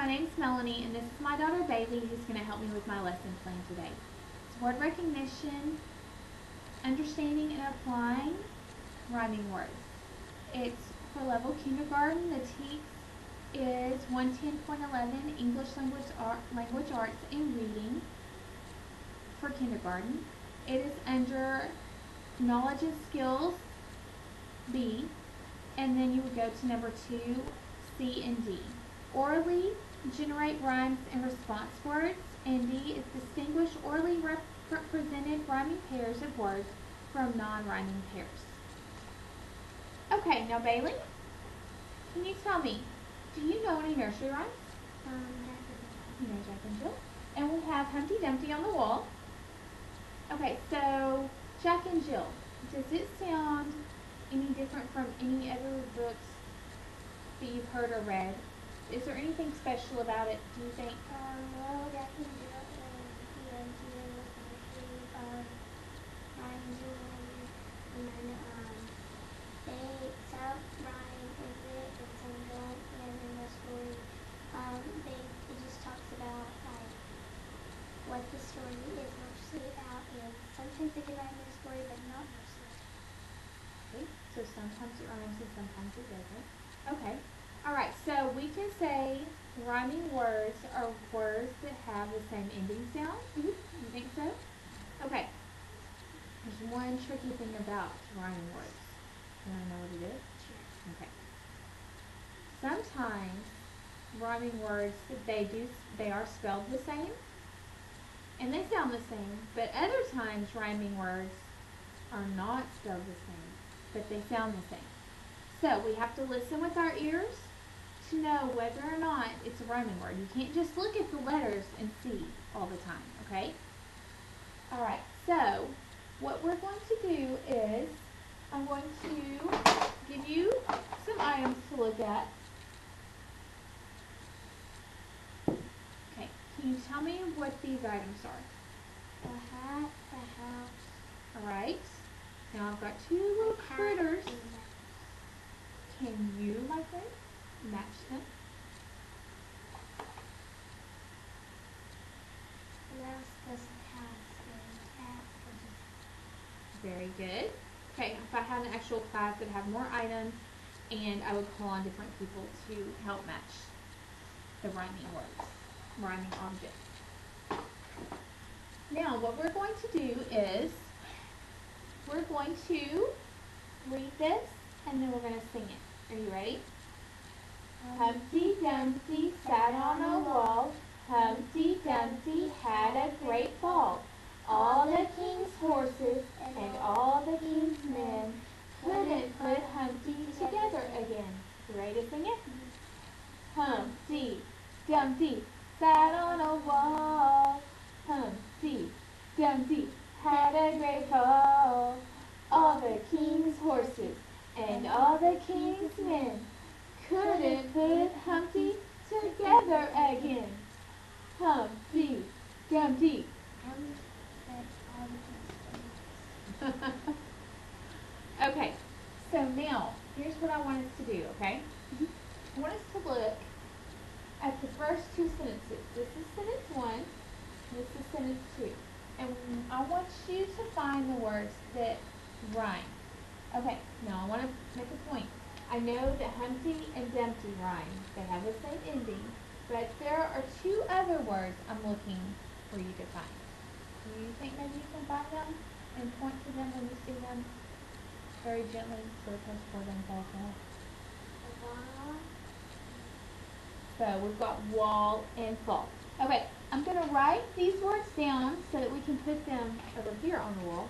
my name's Melanie, and this is my daughter Bailey, who's going to help me with my lesson plan today. It's word recognition, understanding and applying rhyming words. It's for level kindergarten. The TEKS is 110.11, English language arts and reading for kindergarten. It is under knowledge and skills, B, and then you would go to number 2, C and D. Orally generate rhymes and response words, and D is distinguish orally represented rhyming pairs of words from non-rhyming pairs. Okay, now Bailey, can you tell me, do you know any nursery rhymes? You know Jack and Jill. And we have Humpty Dumpty on the wall. Okay, so Jack and Jill, does it sound any different from any other books that you've heard or read? Is there anything special about it, do you think? Well, Jack and Jill and Humpty was actually rhymes and then they some rhyme with it and some don't, and in the story it just talks about like what the story is mostly about, and sometimes they can rhyme in the story but not mostly. Okay, so sometimes it rhymes and sometimes it doesn't. Okay. Alright, so we can say rhyming words are words that have the same ending sound. You think so? Okay. There's one tricky thing about rhyming words. You want to know what it is? Sure. Okay. Sometimes rhyming words, they are spelled the same and they sound the same, but other times rhyming words are not spelled the same, but they sound the same. So we have to listen with our ears to know whether or not it's a rhyming word. You can't just look at the letters and see all the time, okay? Alright, so what we're going to do is I'm going to give you some items to look at. Okay, can you tell me what these items are? A hat, a house. Alright, now I've got two little critters. Can you, my friend, match them? The mouse doesn't have a hat. Very good. Okay, if I had an actual class, I'd have more items, and I would call on different people to help match the rhyming words, rhyming objects. Now, what we're going to do is we're going to read this, and then we're going to sing it. Are you ready? Humpty Dumpty sat on a wall. Humpty Dumpty had a great fall. All the king's horses and all the king's men couldn't put Humpty together again. You ready to sing it? Humpty Dumpty sat on a wall. Humpty Dumpty had a great fall. All the king's horses and all the king's men couldn't put Humpty together again. Humpty Dumpty. Okay, so now here's what I want us to do, okay? I want us to look at the first two sentences. This is sentence 1, this is sentence 2. And I want you to find the words that rhyme. Okay, now I want to make a point. I know that Humpty and Dumpty rhyme. They have the same ending, but there are two other words I'm looking for you to find. Do you think maybe you can find them and point to them when you see them very gently so the post for them falls off? So we've got wall and fall. Okay, I'm going to write these words down so that we can put them over here on the wall.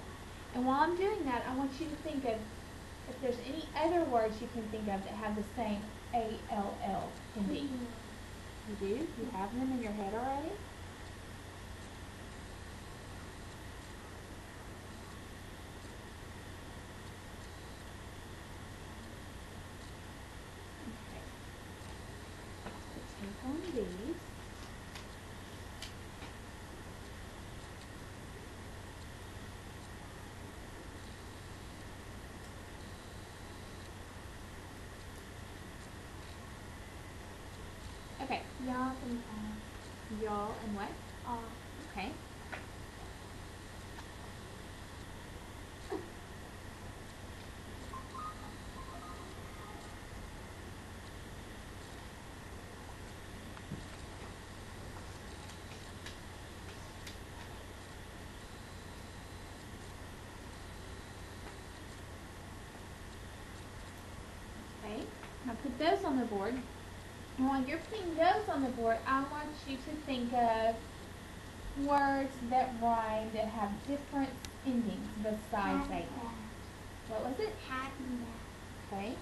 And while I'm doing that, I want you to think of if there's any other words you can think of that have the same A-L-L ending. You do? You have them in your head already? Take on these. Okay. Y'all and all. Y'all and what? All. Okay. Okay. Now put those on the board. And while you're putting those on the board, I want you to think of words that rhyme that have different endings besides Hat a. and bag. What was it? Hat and bag. Okay.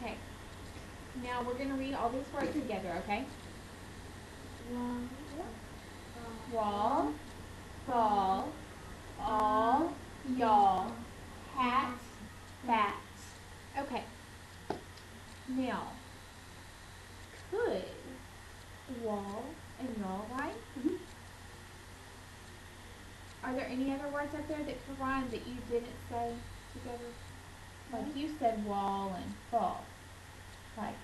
Okay. Now we're going to read all these words together, okay? Wall, ball, all, y'all, hat, bat. Okay. Now, could wall and y'all rhyme? Mhm. Are there any other words out there that could rhyme that you didn't say together? Like you said wall and ball. Like,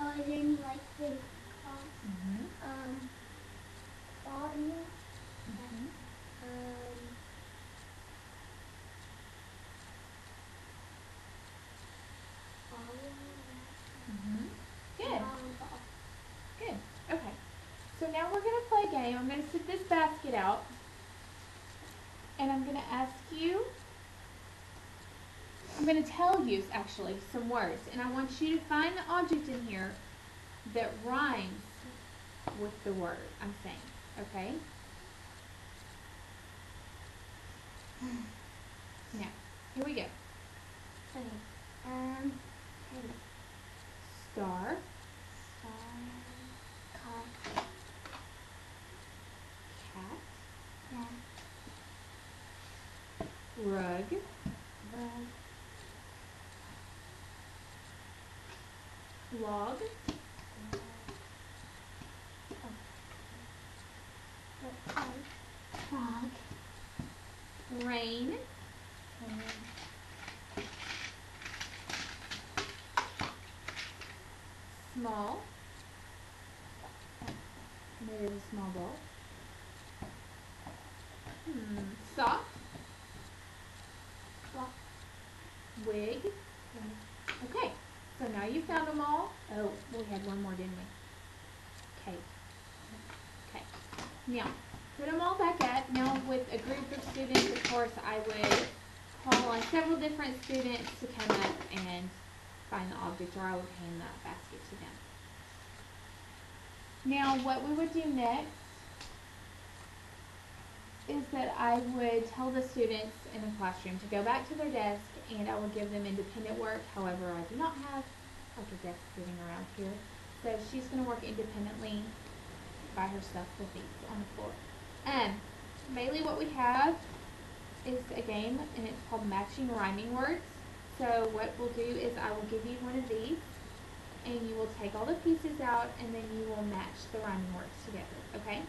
Oh, I didn't like the mm-hmm, bottom. mm-hmm. Mm-hmm. Good. Good. Okay. So now we're going to play a game. I'm going to sit this basket out. And I'm going to ask you, I'm going to tell you actually some words. And I want you to find the object in here that rhymes with the word I'm saying. Okay? Now, here we go. Okay. Star, Car. cat, Yeah. rug, Bug. log, Frog. rain, small. There's a small ball. Sock, Clock. wig. Okay, so now you found them all. Oh, we had one more, didn't we? Okay. Okay. Now, put them all back up. Now with a group of students, of course, I would call on several different students to come up and find the object, or I would hand that basket to them. Now, what we would do next is that I would tell the students in the classroom to go back to their desk, and I would give them independent work. However, I do not have like a desk sitting around here. So she's going to work independently by herself with these on the floor. Mainly what we have is a game, and it's called Matching Rhyming Words. So what we'll do is I will give you one of these, and you will take all the pieces out, and then you will match the rhyming words together, okay?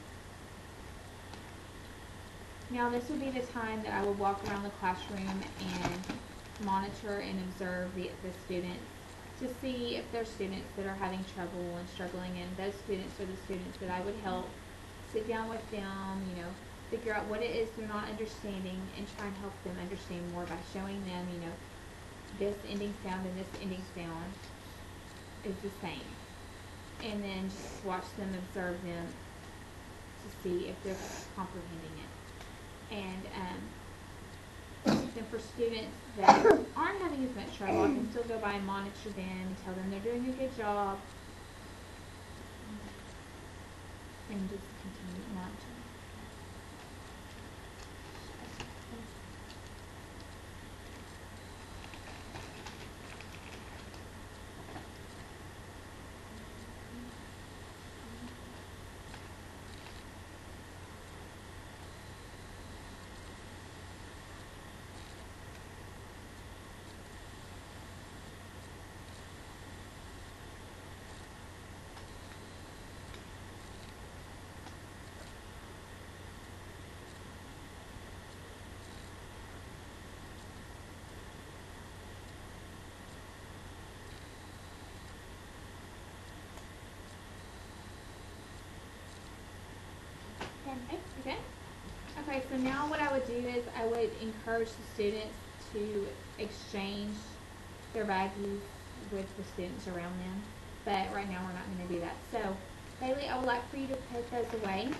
Now this would be the time that I would walk around the classroom and monitor and observe the students to see if there's students that are having trouble and struggling, and those students are the students that I would help sit down with them, figure out what it is they're not understanding and try and help them understand more by showing them, this ending sound and this ending sound is the same. And then just watch them, observe them to see if they're comprehending it. And then for students that aren't having as much trouble, I can still go by and monitor them and tell them they're doing a good job. And just continue monitoring. Okay, so now what I would do is I would encourage the students to exchange their baggies with the students around them. But right now we're not going to do that. So, Bailey, I would like for you to put those away.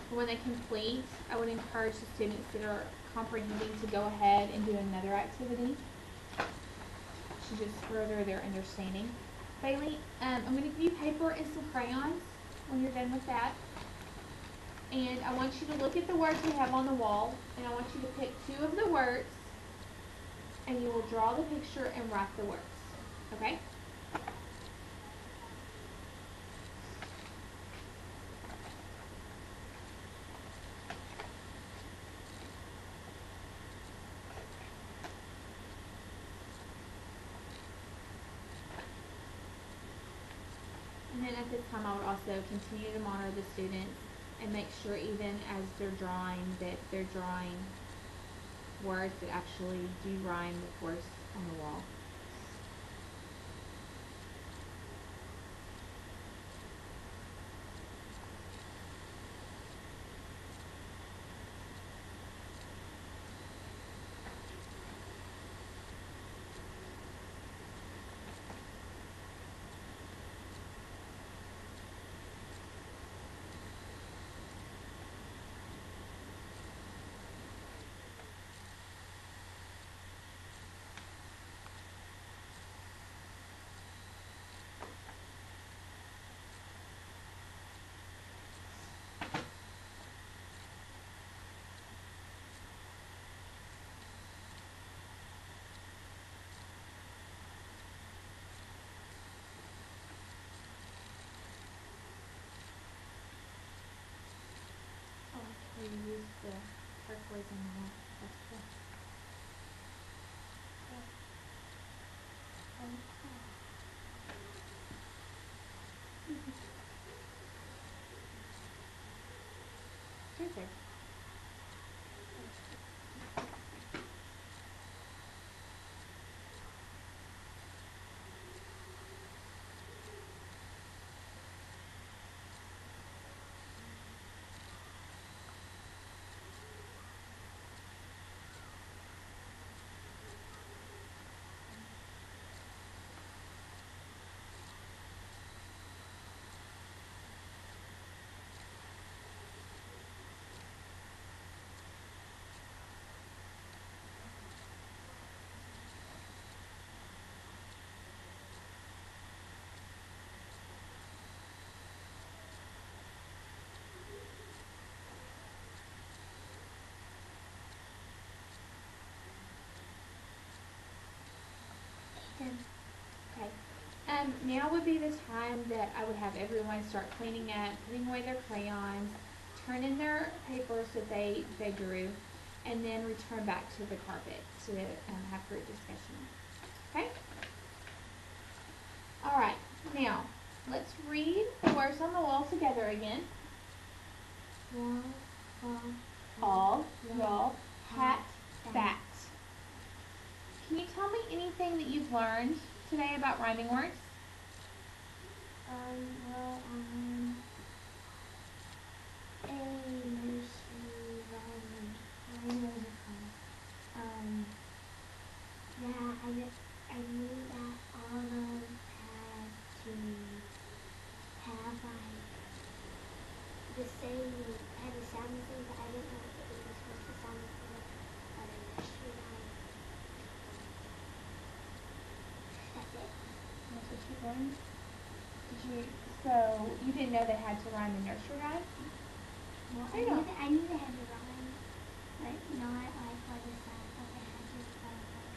When they complete, I would encourage the students that are comprehending to go ahead and do another activity to just further their understanding. Bailey, I'm going to give you paper and some crayons when you're done with that. And I want you to look at the words we have on the wall, and I want you to pick 2 of the words, and you will draw the picture and write the words. Okay? And then at this time, I would also continue to monitor the students and make sure even as they're drawing that they're drawing words that actually do rhyme with words on the wall. I like how you use the turquoise on the wall. That's cool. Your turn. Done. Okay. Now would be the time that I would have everyone start cleaning up, putting away their crayons, turn in their papers that they drew, and then return back to the carpet to have group discussion. Okay? All right. Now, let's read the words on the wall together again. All, y'all, hat, bat. Can you tell me anything that you've learned today about rhyming words? Well, a nursery rhyme. I know the called. Yeah, I knew that all of them had to have like the same, had to sound the same, but I didn't know if it was supposed to sound the same as a nursery rhyme. That's it. That's what you learned? So you didn't know they had to rhyme in nursery rhyme? Well, I knew they had to rhyme, but not like what it sounds like they had to rhyme by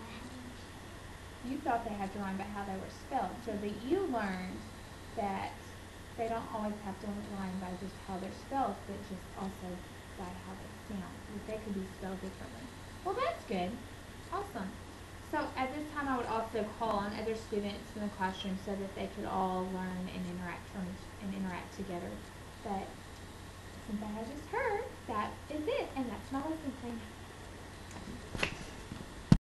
how they were spelled. You thought they had to rhyme by how they were spelled, so that you learned that they don't always have to rhyme by just how they're spelled, but just also by how they sound. That they could be spelled differently. Well, that's good. Awesome. So at this time, I would also call on other students in the classroom so that they could all learn and interact together. But since I had just heard, that is it, and that's my lesson plan.